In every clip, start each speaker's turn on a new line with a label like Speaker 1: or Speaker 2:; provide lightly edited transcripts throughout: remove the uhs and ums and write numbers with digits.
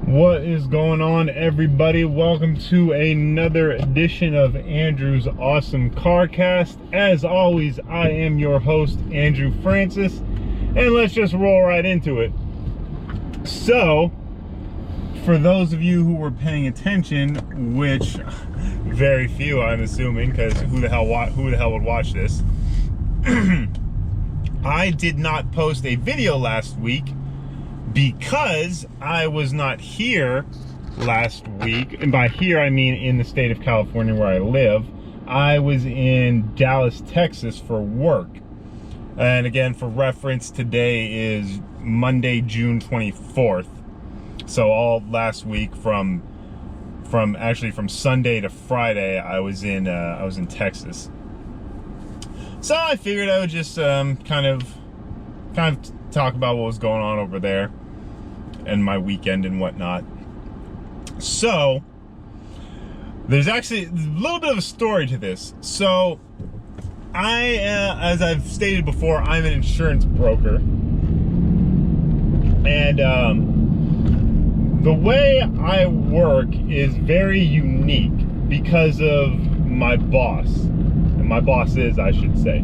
Speaker 1: What is going on, everybody? Welcome to another edition of Andrew's Awesome Carcast. As always, I am your host, Andrew Francis, and let's just roll right into it. So, for those of you who were paying attention, which very few, I'm assuming, because who the hell would watch this? I did not post a video last week because I was not here last week. And by here, I mean in the state of California where I live. I was in Dallas, Texas for work. And again, for reference, today is Monday, June 24th. So all last week from Sunday to Friday, I was in Texas. So I figured I would just kind of talk about what was going on over there and my weekend and whatnot. So there's actually a little bit of a story to this. So as I've stated before, I'm an insurance broker, and the way I work is very unique because of my boss, and my bosses, I should say.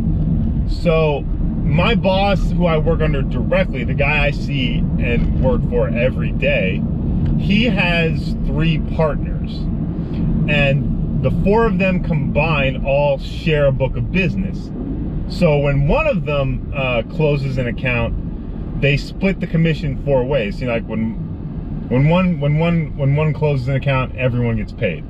Speaker 1: So my boss, who I work under directly, the guy I see and work for every day, he has 3 partners, and the 4 of them combined all share a book of business. So when one of them closes an account, they split the commission 4 ways. You know, like when one closes an account, everyone gets paid.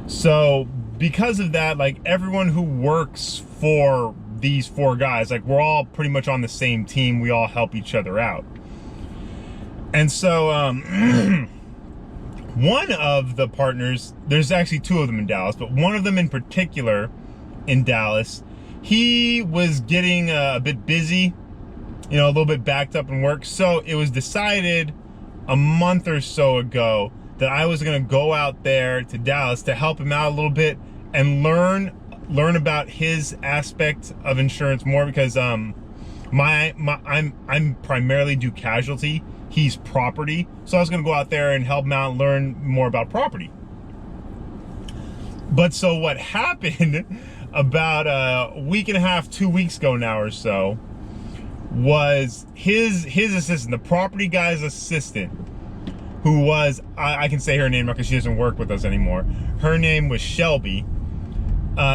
Speaker 1: So because of that, like, everyone who works for these 4 guys, like, we're all pretty much on the same team. We all help each other out. And so one of the partners, there's actually 2 of them in Dallas, but one of them in particular in Dallas, he was getting a bit busy, you know, a little bit backed up in work. So it was decided a month or so ago that I was going to go out there to Dallas to help him out a little bit and learn about his aspect of insurance more, because I'm primarily do casualty, he's property. So I was going to go out there and help him out and learn more about property. But so what happened about a week and a half, 2 weeks ago now or so, was his assistant, the property guy's assistant, who was, I can say her name because she doesn't work with us anymore. Her name was Shelby.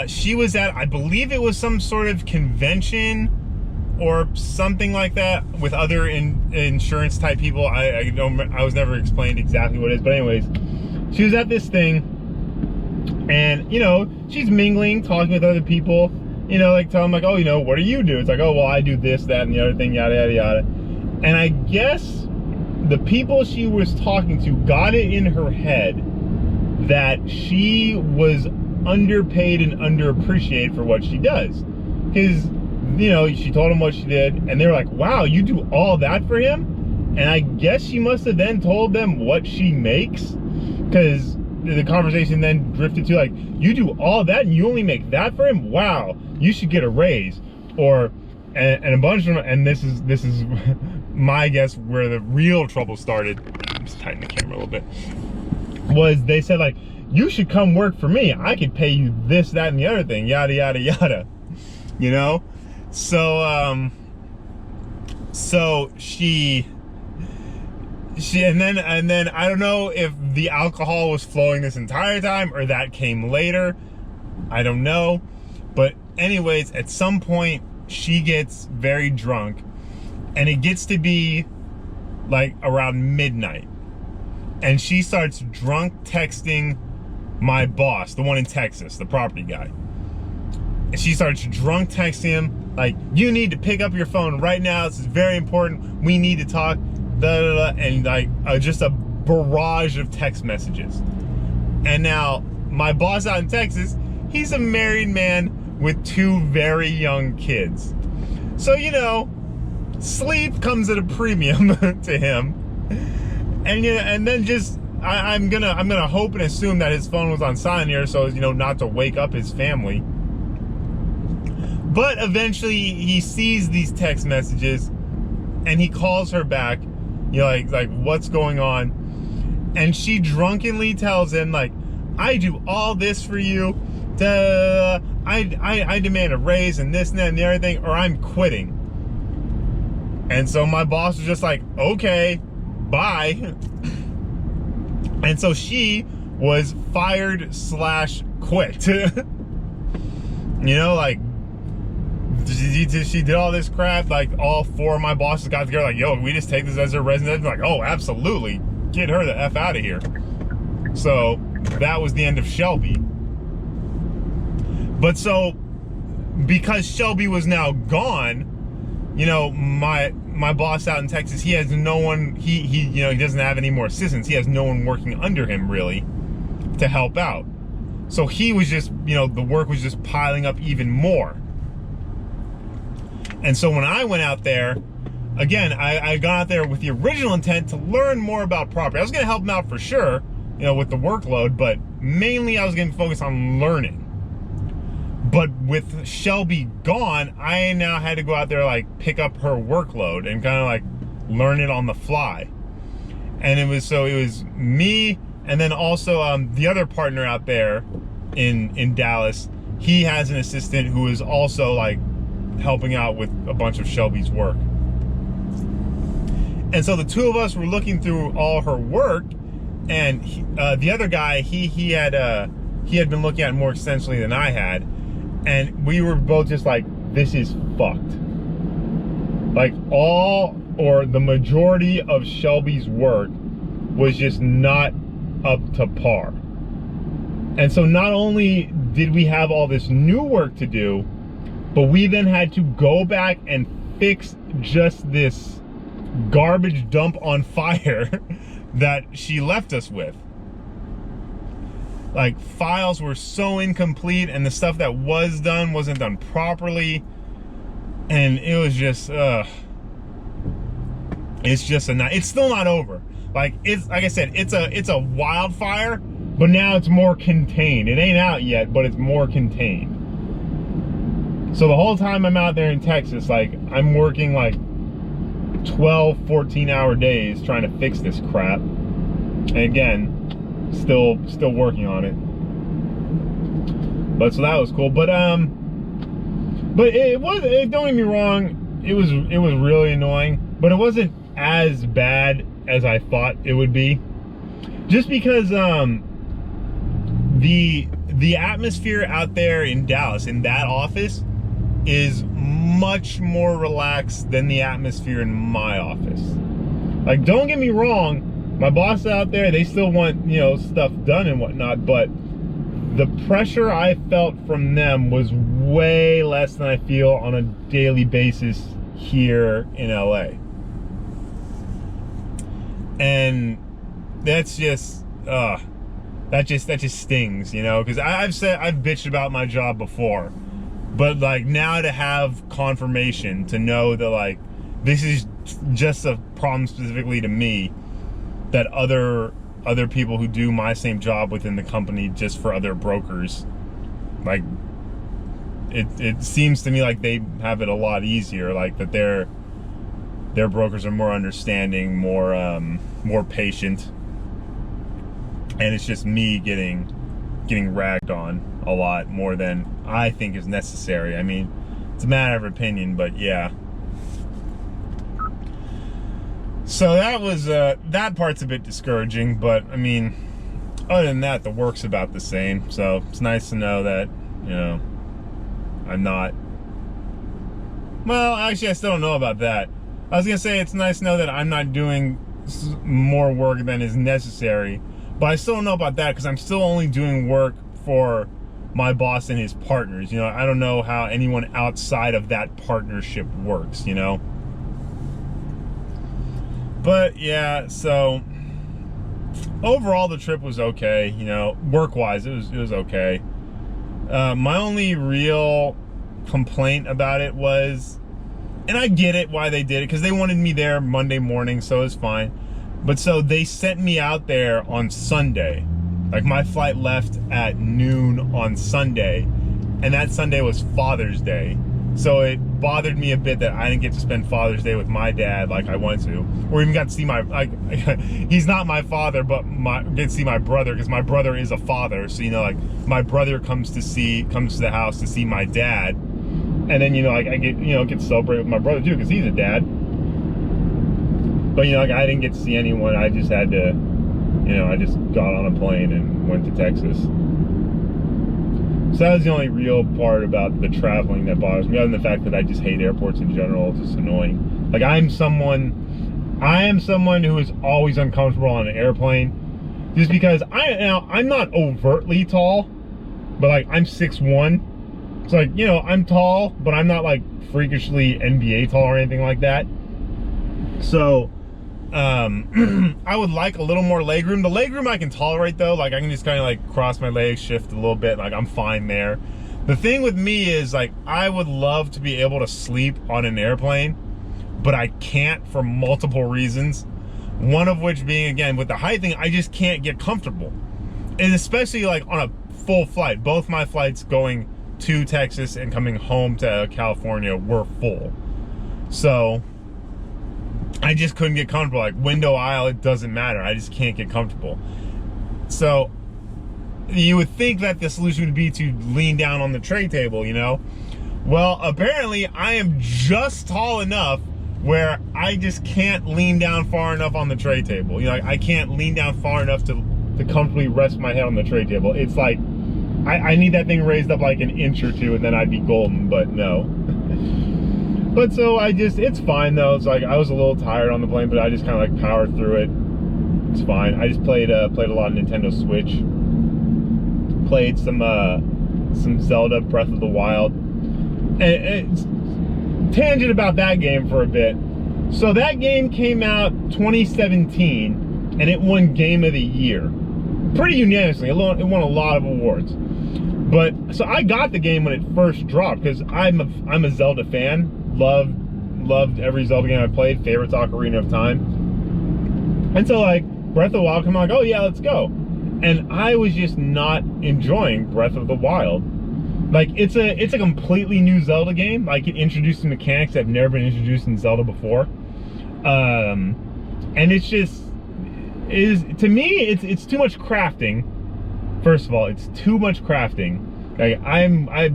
Speaker 1: She was at, I believe it was some sort of convention or something like that with other insurance type people. I was never explained exactly what it is, but anyways, she was at this thing, and, you know, she's mingling, talking with other people, you know, like, tell them, like, oh, you know, what do you do? It's like, oh, well, I do this, that, and the other thing, yada, yada, yada. And I guess the people she was talking to got it in her head that she was underpaid and underappreciated for what she does. Because, you know, she told them what she did, and they were like, wow, you do all that for him? And I guess she must have then told them what she makes, because the conversation then drifted to, like, you do all that and you only make that for him? Wow, you should get a raise. Or and a bunch of them, and this is my guess where the real trouble started. Just tighten the camera a little bit. Was they said, like, you should come work for me. I could pay you this, that, and the other thing, yada, yada, yada. You know? So, so she and then I don't know if the alcohol was flowing this entire time or that came later. I don't know. But anyways, at some point, she gets very drunk, and it gets to be like around midnight, and she starts drunk texting my boss, the one in Texas, the property guy. And she starts drunk texting him, like, you need to pick up your phone right now, this is very important, we need to talk, da, da, da, and like just a barrage of text messages. And now my boss out in Texas, he's a married man with 2 very young kids. So, you know, sleep comes at a premium to him. And, you know, and then just, I'm gonna hope and assume that his phone was on silent here, so, you know, not to wake up his family. But eventually he sees these text messages and he calls her back You know, like what's going on? And she drunkenly tells him, like, I do all this for you. Duh. I demand a raise and this and that and the other thing, or I'm quitting. And so my boss was just like, okay, bye. And so she was fired / quit. You know, like, she did all this crap. Like, all 4 of my bosses got together, like, yo, we just take this as a resident. Like, oh, absolutely, get her the F out of here. So that was the end of Shelby. But so, because Shelby was now gone, you know, my boss out in Texas, he has no one, he you know, he doesn't have any more assistants. He has no one working under him, really, to help out. So he was just, you know, the work was just piling up even more. And so when I went out there, again, I got out there with the original intent to learn more about property. I was going to help him out for sure, you know, with the workload, but mainly I was going to focus on learning. But with Shelby gone, I now had to go out there, like, pick up her workload and kind of like learn it on the fly. And it was me, and then also the other partner out there in Dallas. He has an assistant who is also like helping out with a bunch of Shelby's work. And so the 2 of us were looking through all her work, and the other guy, he had been looking at it more extensively than I had. And we were both just like, this is fucked. Like, all or the majority of Shelby's work was just not up to par. And so not only did we have all this new work to do, but we then had to go back and fix just this garbage dump on fire that she left us with. Like, files were so incomplete, and the stuff that was done wasn't done properly, and it was just it's just it's still not over. Like, it's like I said, it's a wildfire, but now it's more contained. It ain't out yet, but it's more contained. So the whole time I'm out there in Texas, like, I'm working like 12 14-hour days trying to fix this crap, and again, still working on it. But so that was cool. But it was, don't get me wrong, it was really annoying, but it wasn't as bad as I thought it would be, just because the atmosphere out there in Dallas, in that office, is much more relaxed than the atmosphere in my office. Like, don't get me wrong, my boss out there, they still want, you know, stuff done and whatnot, but the pressure I felt from them was way less than I feel on a daily basis here in LA. And that's just that just stings, you know, because I've bitched about my job before, but like, now to have confirmation, to know that like this is just a problem specifically to me, that other people who do my same job within the company just for other brokers, like, it seems to me like they have it a lot easier, like that their brokers are more understanding, more patient, and it's just me getting ragged on a lot more than I think is necessary. I mean, it's a matter of opinion, but yeah. So that was that part's a bit discouraging, but I mean, other than that, the work's about the same. So it's nice to know that, you know, I'm not, well, actually I still don't know about that. I was gonna say it's nice to know that I'm not doing more work than is necessary, but I still don't know about that, because I'm still only doing work for my boss and his partners. You know, I don't know how anyone outside of that partnership works, you know. But yeah, so overall the trip was okay, you know, work-wise it was okay. My only real complaint about it was, and I get it why they did it, because they wanted me there Monday morning, so it's fine. But so they sent me out there on Sunday. Like, my flight left at noon on Sunday, and that Sunday was Father's Day. So it bothered me a bit that I didn't get to spend Father's Day with my dad like I wanted to, or even got to see my, like, he's not my father, but get to see my brother, because my brother is a father. So, you know, like, my brother comes to the house to see my dad. And then, you know, like, I get to celebrate with my brother too, because he's a dad. But, you know, like, I didn't get to see anyone. I just had to, you know, I just got on a plane and went to Texas. So that was the only real part about the traveling that bothers me, other than the fact that I just hate airports in general. It's just annoying. Like, I am someone who is always uncomfortable on an airplane, just because I'm not overtly tall, but like, I'm 6'1". So, like, you know, I'm tall, but I'm not like freakishly NBA tall or anything like that. So I would like a little more legroom. The legroom I can tolerate though. Like, I can just kind of like cross my legs, shift a little bit. Like, I'm fine there. The thing with me is, like, I would love to be able to sleep on an airplane, but I can't for multiple reasons. One of which being, again, with the height thing, I just can't get comfortable. And especially like on a full flight. Both my flights going to Texas and coming home to California were full. So I just couldn't get comfortable. Like, window, aisle, it doesn't matter. I just can't get comfortable. So you would think that the solution would be to lean down on the tray table, you know? Well, apparently I am just tall enough where I just can't lean down far enough on the tray table. You know, I can't lean down far enough to comfortably rest my head on the tray table. It's like, I need that thing raised up like an inch or two and then I'd be golden, but no. But so it's fine though. It's like, I was a little tired on the plane, but I just kind of like powered through it. It's fine. I just played a lot of Nintendo Switch. Played some Zelda Breath of the Wild. And tangent about that game for a bit. So that game came out 2017 and it won Game of the Year. Pretty unanimously. It won a lot of awards. But so I got the game when it first dropped, because I'm a Zelda fan. Loved every Zelda game I played. Favorite's Ocarina of Time. And so, like, Breath of the Wild came out, like, oh yeah, let's go. And I was just not enjoying Breath of the Wild. Like, it's a completely new Zelda game. Like, it introduced some mechanics that have never been introduced in Zelda before. And it's just, to me, it's too much crafting. First of all, it's too much crafting. Like,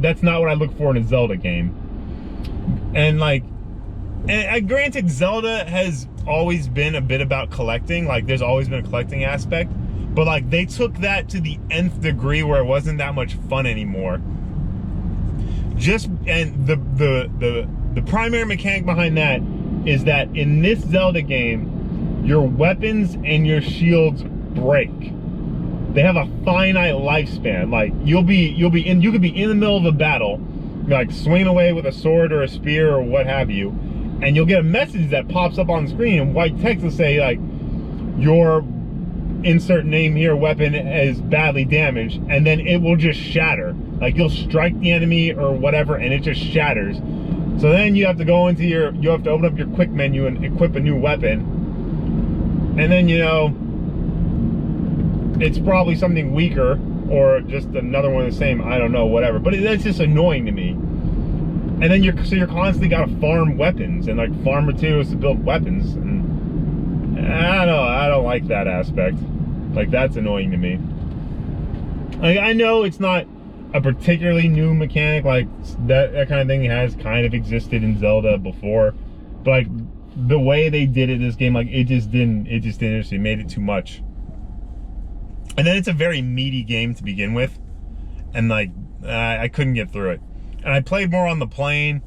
Speaker 1: that's not what I look for in a Zelda game. And like, granted, Zelda has always been a bit about collecting. Like, there's always been a collecting aspect, but like, they took that to the nth degree where it wasn't that much fun anymore. And the primary mechanic behind that is that in this Zelda game, your weapons and your shields break. They have a finite lifespan. Like, you could be in the middle of a battle, like swinging away with a sword or a spear or what have you, and you'll get a message that pops up on the screen in white text to say, like, your insert name here weapon is badly damaged, and then it will just shatter. Like, you'll strike the enemy or whatever and it just shatters. So then you have to go into you have to open up your quick menu and equip a new weapon, and then, you know, it's probably something weaker or just another one of the same, I don't know, whatever. But that's just annoying to me. And then you're constantly gotta farm weapons and like farm materials to build weapons. And I don't like that aspect. Like, that's annoying to me. Like, I know it's not a particularly new mechanic, like that kind of thing has kind of existed in Zelda before. But like, the way they did it in this game, like, it just didn't interest me. It made it too much. And then it's a very meaty game to begin with, and like, I couldn't get through it. And I played more on the plane.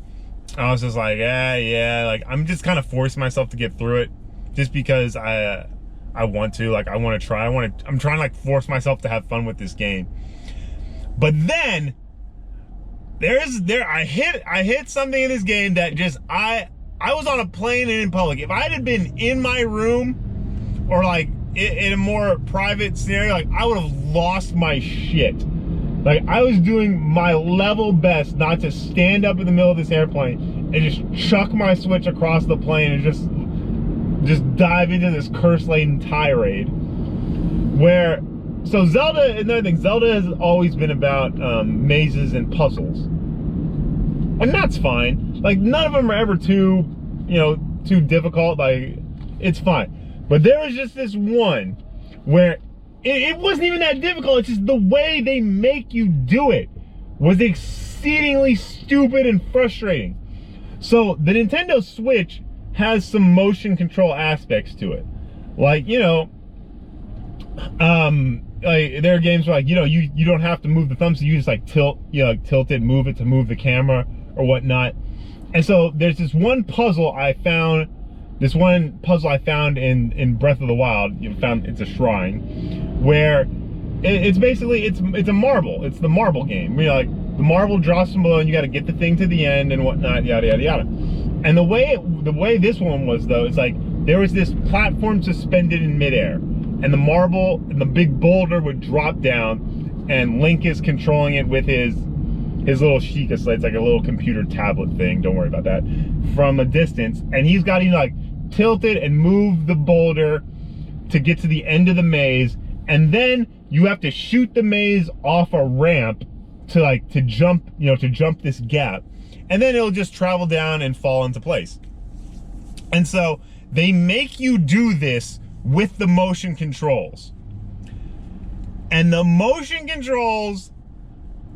Speaker 1: I was just like, yeah, like, I'm just kind of forcing myself to get through it, just because I want to, like, I want to try. I'm trying to like force myself to have fun with this game. But then I hit something in this game that just I was on a plane and in public. If I had been in my room or like in a more private scenario, like, I would have lost my shit. Like, I was doing my level best not to stand up in the middle of this airplane and just chuck my Switch across the plane and just dive into this curse-laden tirade. So Zelda, another thing, Zelda has always been about mazes and puzzles. and that's fine. Like, none of them are ever too, you know, too difficult. Like, it's fine. But there was just this one where it wasn't even that difficult. It's just the way they make you do it was exceedingly stupid and frustrating. So the Nintendo Switch has some motion control aspects to it. Like, you know, like there are games where, like, you know, you don't have to move the thumb, so you just like tilt, you know, like tilt it, move it to move the camera or whatnot. And so there's this one puzzle I found in Breath of the Wild. You found, it's a shrine where it's basically it's a marble. It's the marble game. You know, like the marble drops from below and you got to get the thing to the end and whatnot, yada yada yada. And the way this one was, though, it's like there was this platform suspended in midair, and the marble and the big boulder would drop down, and Link is controlling it with his little Sheikah slate. It's like a little computer tablet thing, don't worry about that, from a distance, and he's got to, you know, like tilt it and move the boulder to get to the end of the maze, and then you have to shoot the maze off a ramp to jump, you know, to jump this gap, and then it'll just travel down and fall into place. And so they make you do this with the motion controls, and the motion controls,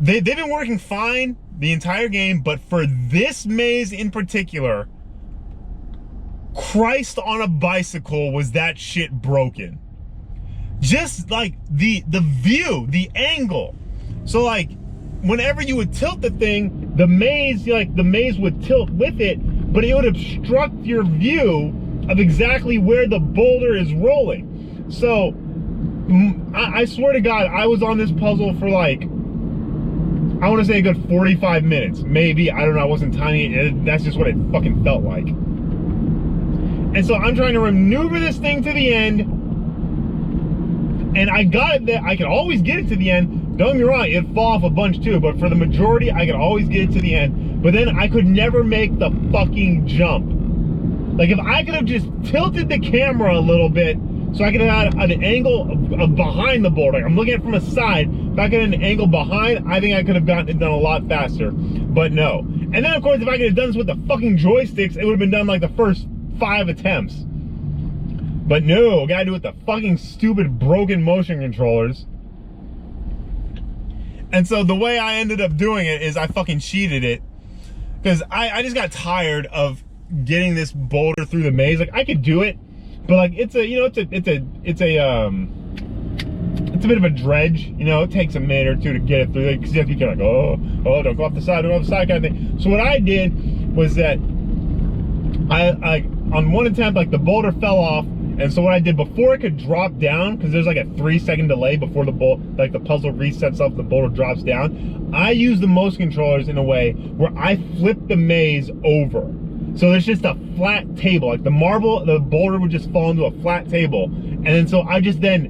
Speaker 1: they've been working fine the entire game, but for this maze in particular, Christ on a bicycle, was that shit broken. Just like the view, the angle. So like whenever you would tilt the thing, the maze, like the maze would tilt with it, but it would obstruct your view of exactly where the boulder is rolling. So I swear to God, I was on this puzzle for like, I want to say a good 45 minutes, maybe. I don't know, I wasn't timing it. That's just what it fucking felt like. And so I'm trying to maneuver this thing to the end, and I got it there. I could always get it to the end. Don't get me wrong, it'd fall off a bunch too, but for the majority, I could always get it to the end. But then I could never make the fucking jump. Like, if I could have just tilted the camera a little bit, so I could have had an angle of behind the boulder. I'm looking at it from a side. If I could have an angle behind, I think I could have gotten it done a lot faster. But no. And then, of course, if I could have done this with the fucking joysticks, it would have been done like the first 5 attempts. But no, gotta do it with the fucking stupid broken motion controllers. And so the way I ended up doing it is I fucking cheated it, because I just got tired of getting this boulder through the maze. Like, I could do it, but like it's a, you know, it's a bit of a dredge, you know. It takes a minute or two to get it through, because you have to be kind of like, oh, don't go off the side, don't go off the side kind of thing. So what I did was that I on one attempt, like, the boulder fell off, and so what I did before it could drop down, because there's like a 3-second delay before the puzzle resets up, the boulder drops down, I used the motion controllers in a way where I flipped the maze over. So there's just a flat table, like the boulder would just fall into a flat table, and then so I just then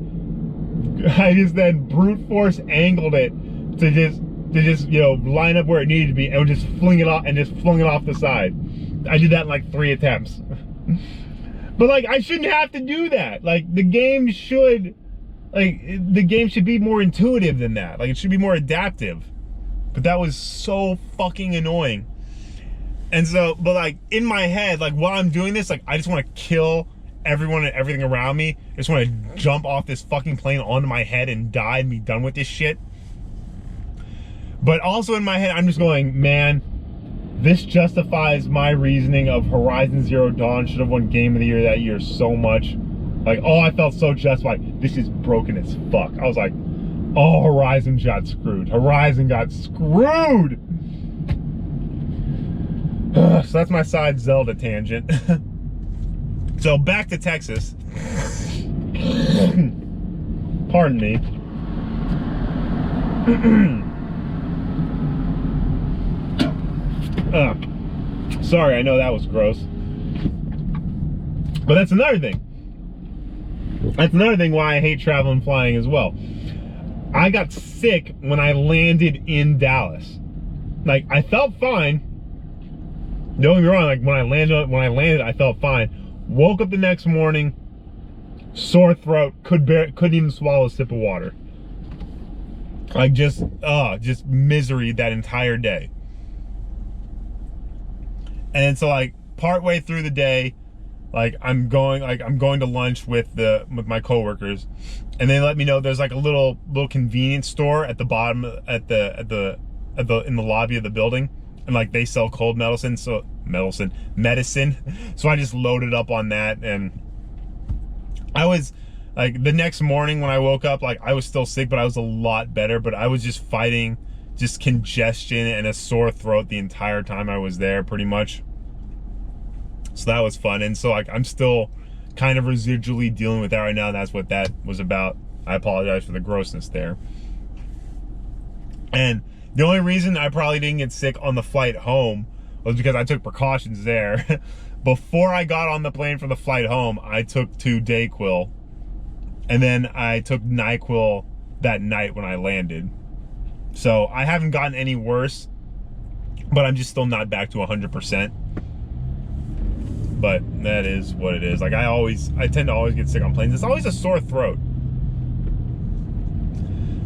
Speaker 1: brute force angled it to just you know, line up where it needed to be, and would just fling it off, and just flung it off the side. I did that in like 3 attempts. But like, I shouldn't have to do that. Like, the game should be more intuitive than that. Like, it should be more adaptive. But that was so fucking annoying. And so, but like, in my head, like, while I'm doing this, like, I just want to kill everyone and everything around me. I just want to jump off this fucking plane onto my head and die and be done with this shit. But also in my head, I'm just going, man, this justifies my reasoning of Horizon Zero Dawn should have won Game of the Year that year so much. Like, oh, I felt so justified. This is broken as fuck. I was like, oh, Horizon got screwed. Horizon got screwed. So that's my side Zelda tangent. So back to Texas. Pardon me. Sorry, I know that was gross. But that's another thing. That's another thing why I hate traveling and flying as well. I got sick when I landed in Dallas. Like, I felt fine. Don't get me wrong, like when I landed, I felt fine. Woke up the next morning, sore throat, couldn't even swallow a sip of water. Like, just misery that entire day. And then so like partway through the day, like I'm going to lunch with my coworkers, and they let me know there's like a little convenience store at the bottom in the lobby of the building, and like they sell cold medicine. So I just loaded up on that, and I was like, the next morning when I woke up, like I was still sick, but I was a lot better. But I was just fighting just congestion and a sore throat the entire time I was there, pretty much. So that was fun. And so like I'm still kind of residually dealing with that right now. That's what that was about. I apologize for the grossness there. And the only reason I probably didn't get sick on the flight home was because I took precautions there. Before I got on the plane for the flight home, I took 2 Dayquil, and then I took NyQuil that night when I landed. So I haven't gotten any worse, but I'm just still not back to 100%. But that is what it is. Like I tend to always get sick on planes. It's always a sore throat.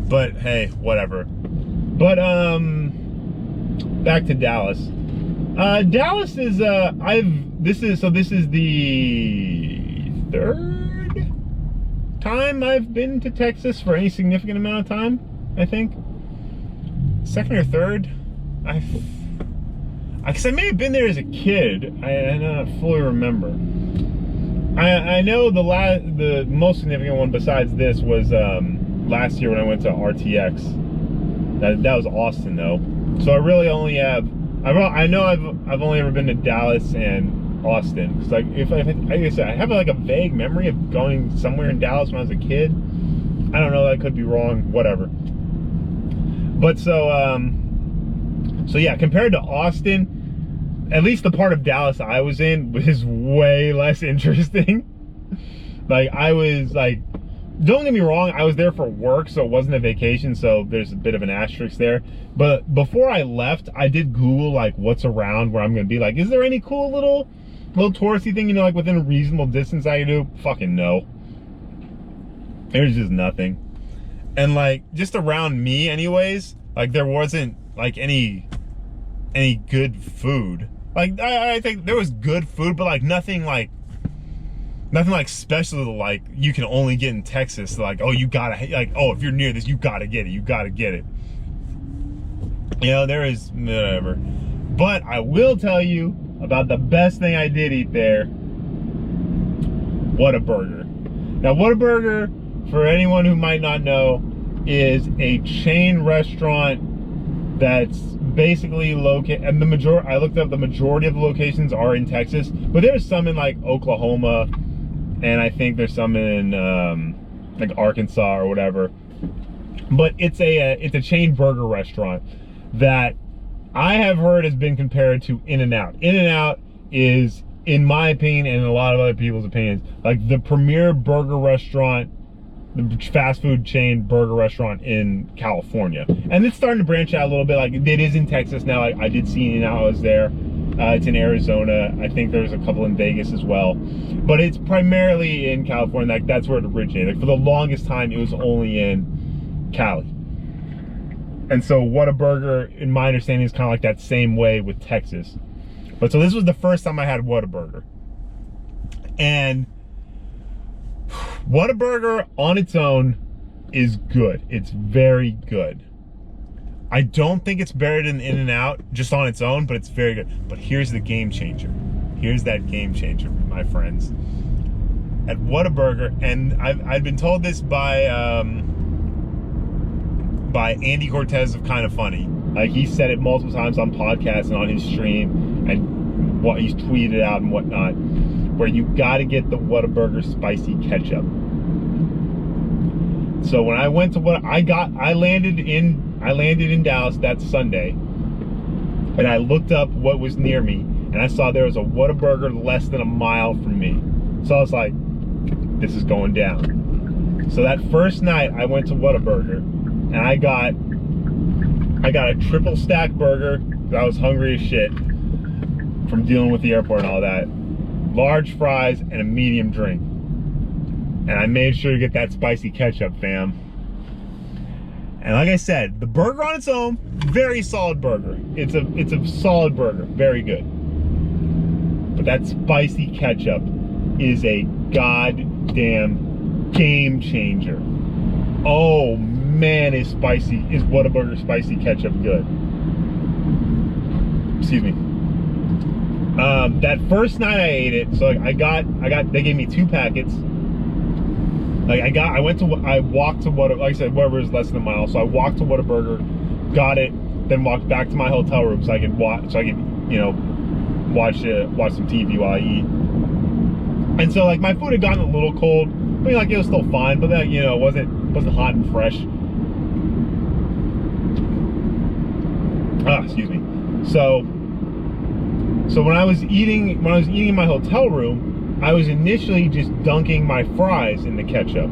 Speaker 1: But hey, whatever. But back to Dallas. Dallas is this is the 3rd time I've been to Texas for any significant amount of time, I think. 2nd or 3rd. Because I may have been there as a kid. I don't fully remember. I know the most significant one besides this was last year when I went to RTX. That was Austin though. So I really only have. I know I've only ever been to Dallas and Austin. Cause like like I said, I have like a vague memory of going somewhere in Dallas when I was a kid. I don't know. That could be wrong. Whatever. But so yeah, compared to Austin, at least the part of Dallas I was in was way less interesting. Like I was like, don't get me wrong, I was there for work, so it wasn't a vacation, so there's a bit of an asterisk there. But before I left, I did Google like what's around where I'm gonna be. Like, is there any cool little touristy thing, you know, like within a reasonable distance I can do? Fucking no. There's just nothing. And like just around me anyways, like there wasn't like any good food. Like I think there was good food, but like nothing like special, like you can only get in Texas. Like, oh, you gotta, like, oh, if you're near this, you gotta get it. You gotta get it. You know, there is whatever. But I will tell you about the best thing I did eat there. Whataburger. Now, Whataburger, for anyone who might not know, is a chain restaurant that's basically located, and I looked up, the majority of the locations are in Texas, but there's some in like Oklahoma, and I think there's some in like Arkansas or whatever. But it's a chain burger restaurant that I have heard has been compared to In-N-Out. In-N-Out is, in my opinion and a lot of other people's opinions, like the premier burger restaurant, the fast food chain burger restaurant in California. And it's starting to branch out a little bit. Like it is in Texas now. I did see In-N-Out, I was there. It's in Arizona. I think there's a couple in Vegas as well. But it's primarily in California. Like that's where it originated. Like for the longest time, it was only in Cali. And so Whataburger, in my understanding, is kind of like that same way with Texas. But so this was the first time I had Whataburger. And Whataburger on its own is good. It's very good. I don't think it's better than In-N-Out just on its own, but it's very good. But here's the game changer. Here's that game changer, my friends. At Whataburger, and I've been told this by Andy Cortez of Kind of Funny. Like he said it multiple times on podcasts and on his stream, and what he's tweeted out and whatnot, where you got to get the Whataburger spicy ketchup. So when I went to I landed in Dallas that Sunday, and I looked up what was near me, and I saw there was a Whataburger less than a mile from me. So I was like, this is going down. So that first night I went to Whataburger, and I got a triple stack burger. I was hungry as shit from dealing with the airport and all that. Large fries and a medium drink. And I made sure to get that spicy ketchup, fam. And like I said, the burger on its own, very solid burger. It's a solid burger, very good. but that spicy ketchup is a goddamn game changer. Oh man, is Whataburger spicy ketchup good. Excuse me. That first night I ate it, so they gave me 2 packets. I walked to like I said, whatever is less than a mile. So I walked to Whataburger, got it, then walked back to my hotel room so I could watch some TV while I eat. And so like my food had gotten a little cold, but like it was still fine. But that it wasn't hot and fresh. Excuse me. So when I was eating in my hotel room, I was initially just dunking my fries in the ketchup.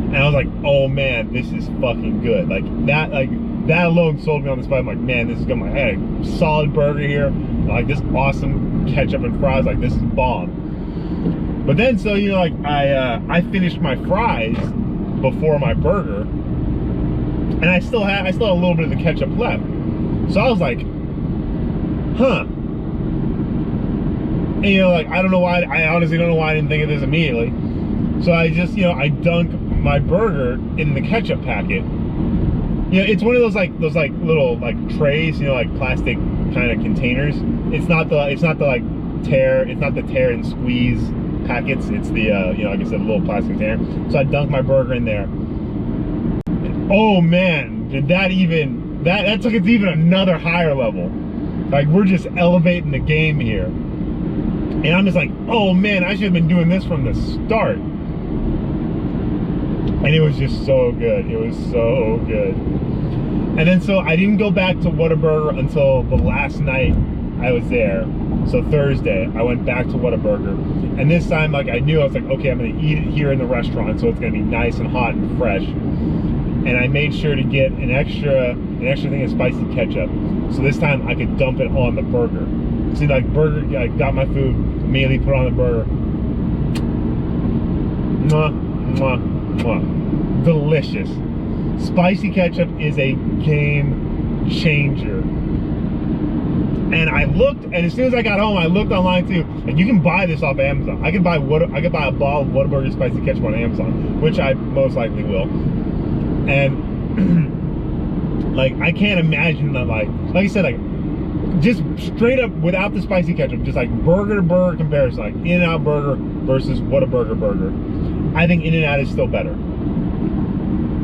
Speaker 1: And I was like, oh man, this is fucking good. That alone sold me on this fight. I'm like, man, this is good. I had a solid burger here. Like this awesome ketchup and fries. Like this is bomb. But then, so I finished my fries before my burger, and I still had a little bit of the ketchup left. So I was like, huh. And I don't know why. I honestly don't know why I didn't think of this immediately. So I just I dunk my burger in the ketchup packet. It's one of those little trays, plastic kind of containers. It's not the tear and squeeze packets. It's the like I said, a little plastic container. So I dunked my burger in there. And, oh man, did that took it to even another higher level. Like we're just elevating the game here. And I'm just like, oh man, I should have been doing this from the start. And it was just so good. It was so good. And then so I didn't go back to Whataburger until the last night I was there. So Thursday, I went back to Whataburger. And this time, I knew, I was like, okay, I'm gonna eat it here in the restaurant, so it's gonna be nice and hot and fresh. And I made sure to get an extra thing of spicy ketchup. So this time I could dump it on the burger. See, I got my food, immediately put on the burger. Mwah, mwah, mwah. Delicious. Spicy ketchup is a game changer. And I looked, and as soon as I got home, I looked online too. And you can buy this off Amazon. I could buy a bottle of Whataburger spicy ketchup on Amazon, which I most likely will. And I can't imagine that, like I said, just straight up without the spicy ketchup, just burger to burger comparison, In-N-Out Burger versus Whataburger burger. I think In-N-Out is still better.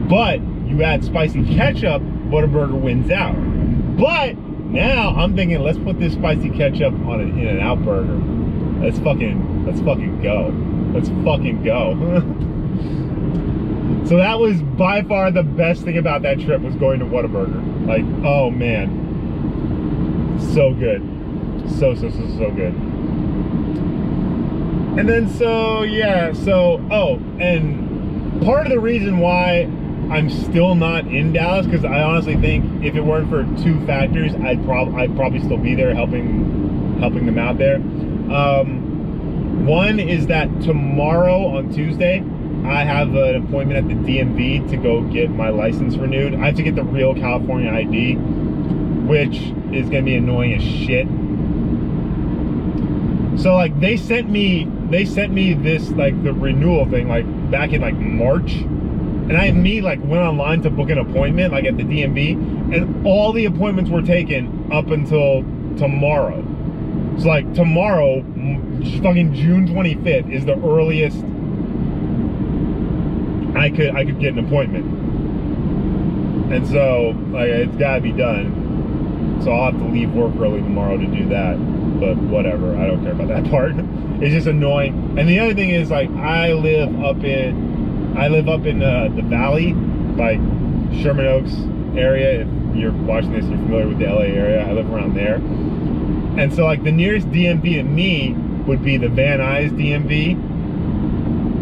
Speaker 1: But you add spicy ketchup, Whataburger wins out. But now I'm thinking, let's put this spicy ketchup on an In-N-Out Burger. Let's fucking go. Let's fucking go. So that was by far the best thing about that trip, was going to Whataburger. Oh man. So good. So good. And then and part of the reason why I'm still not in Dallas, because I honestly think if it weren't for 2 factors, I'd probably still be there helping them out there. One is that tomorrow on Tuesday, I have an appointment at the DMV to go get my license renewed. I have to get the real California ID, which is gonna be annoying as shit. So they sent me this the renewal thing back in March, and I went online to book an appointment at the DMV, and all the appointments were taken up until tomorrow. So tomorrow, fucking June 25th is the earliest I could get an appointment. And so it's gotta be done. So I'll have to leave work early tomorrow to do that. But whatever, I don't care about that part. It's just annoying. And the other thing is I live up in the valley, Sherman Oaks area. If you're watching this, you're familiar with the LA area. I live around there. And so the nearest DMV to me would be the Van Nuys DMV.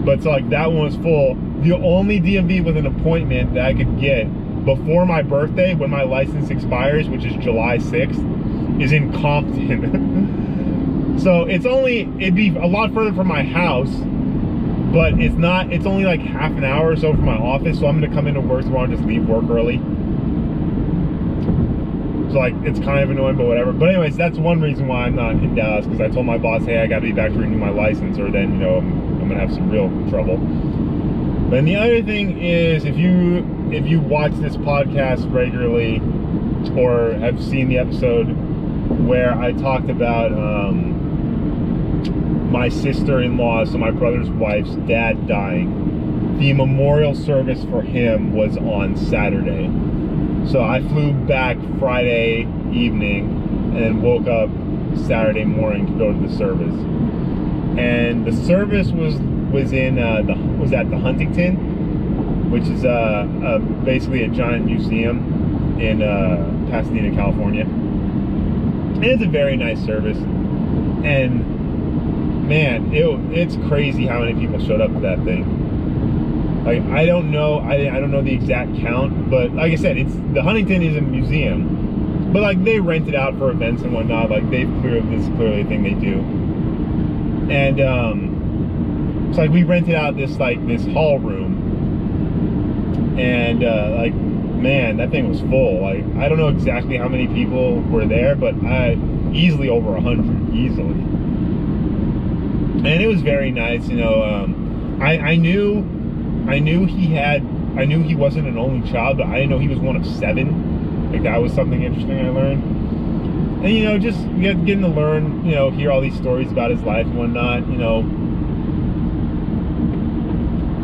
Speaker 1: But so that one was full. The only DMV with an appointment that I could get before my birthday, when my license expires, which is July 6th, is in Compton. So it'd be a lot further from my house, but it's only half an hour or so from my office. So I'm gonna come into work tomorrow and just leave work early. So like it's kind of annoying, but whatever. But anyways, that's one reason why I'm not in Dallas, because I told my boss, hey, I got to be back to renew my license, or then I'm gonna have some real trouble. But the other thing is, if you watch this podcast regularly, or have seen the episode where I talked about my sister-in-law, so my brother's wife's dad dying, the memorial service for him was on Saturday. So I flew back Friday evening and then woke up Saturday morning to go to the service. And the service was at the Huntington, which is basically a giant museum in Pasadena, California. And it's a very nice service. And man, it's crazy how many people showed up to that thing. Like, I don't know the exact count, but like I said, the Huntington is a museum, but like they rent it out for events and whatnot. Like this is clearly a thing they do. And it's like we rented out this hall room, and like, man, that thing was full. Like, I don't know exactly how many people were there, but easily over 100, easily. And it was very nice, I knew he wasn't an only child, but I didn't know he was one of 7. Like, that was something interesting I learned. And just getting to learn, hear all these stories about his life and whatnot.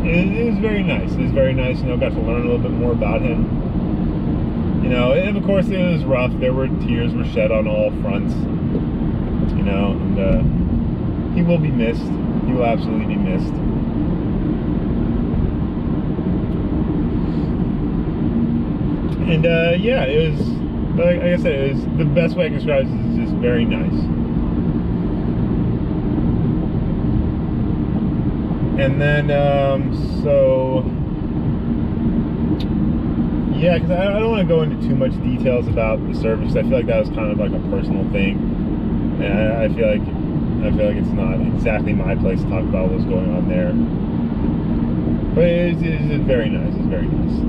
Speaker 1: It was very nice. It was very nice. Got to learn a little bit more about him. And of course it was rough. Tears were shed on all fronts. And he will be missed. He will absolutely be missed. And yeah, it was, like I said, it was, the best way I can describe it is just very nice. And then, so, yeah, because I don't want to go into too much details about the service. I feel like that was kind of like a personal thing, and I feel like it's not exactly my place to talk about what's going on there. But it's very nice. It's very nice.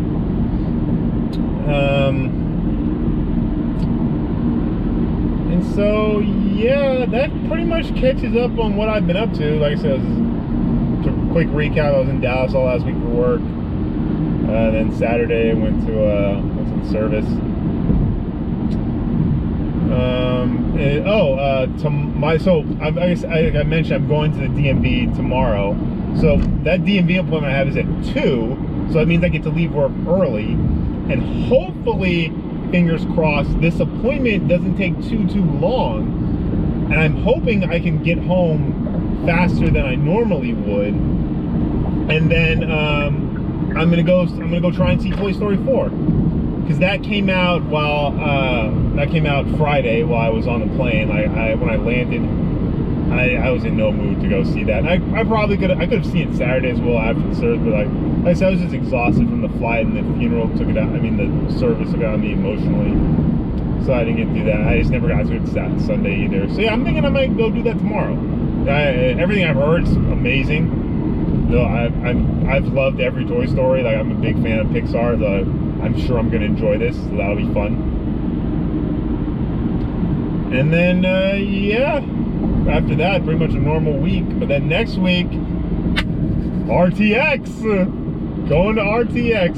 Speaker 1: And so, yeah, that pretty much catches up on what I've been up to. Like I said, to a quick recap, I was in Dallas all last week for work. Then Saturday I went to the service. I mentioned I'm going to the DMV tomorrow. So that DMV appointment I have is at 2. So that means I get to leave work early. And hopefully, fingers crossed, this appointment doesn't take too long. And I'm hoping I can get home faster than I normally would. And then I'm gonna go try and see Toy Story 4, because that came out Friday while I was on the plane. When I landed, I was in no mood to go see that. And I could have seen it Saturday as well after the service, but like I said, I was just exhausted from the flight, and the funeral took it out. I mean, the service took it out of me emotionally, so I didn't get to do that. I just never got to it Sunday either. So yeah, I'm thinking I might go do that tomorrow. Everything I've heard is amazing. I've loved every Toy Story. Like, I'm a big fan of Pixar. So I'm sure I'm gonna enjoy this. So that'll be fun. And then yeah, after that, pretty much a normal week. But then next week, RTX. Going to RTX.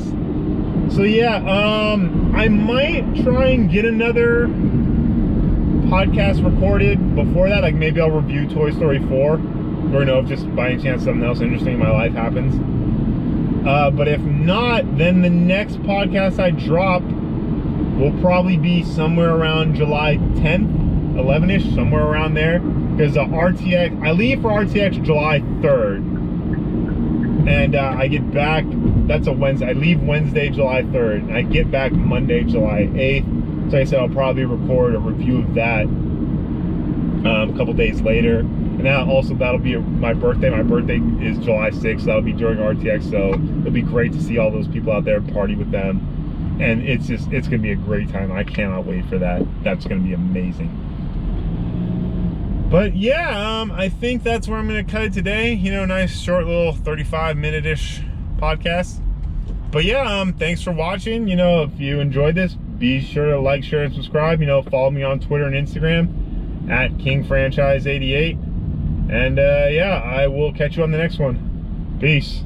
Speaker 1: So yeah, I might try and get another podcast recorded before that. Like, maybe I'll review Toy Story 4, or if just by any chance something else interesting in my life happens. But if not, then the next podcast I drop will probably be somewhere around July 10th, 11ish, somewhere around there. Because RTX, I leave for RTX July 3rd. And I get back, that's a Wednesday. I leave Wednesday, July 3rd. And I get back Monday, July 8th. So like I said, I'll probably record a review of that a couple days later. And that'll be my birthday. My birthday is July 6th. So that'll be during RTX. So it'll be great to see all those people out there, party with them. And it's going to be a great time. I cannot wait for that. That's going to be amazing. But yeah, I think that's where I'm going to cut it today. Nice short little 35-minute-ish podcast. But yeah, thanks for watching. If you enjoyed this, be sure to like, share, and subscribe. You know, follow me on Twitter and Instagram at KingFranchise88. And yeah, I will catch you on the next one. Peace.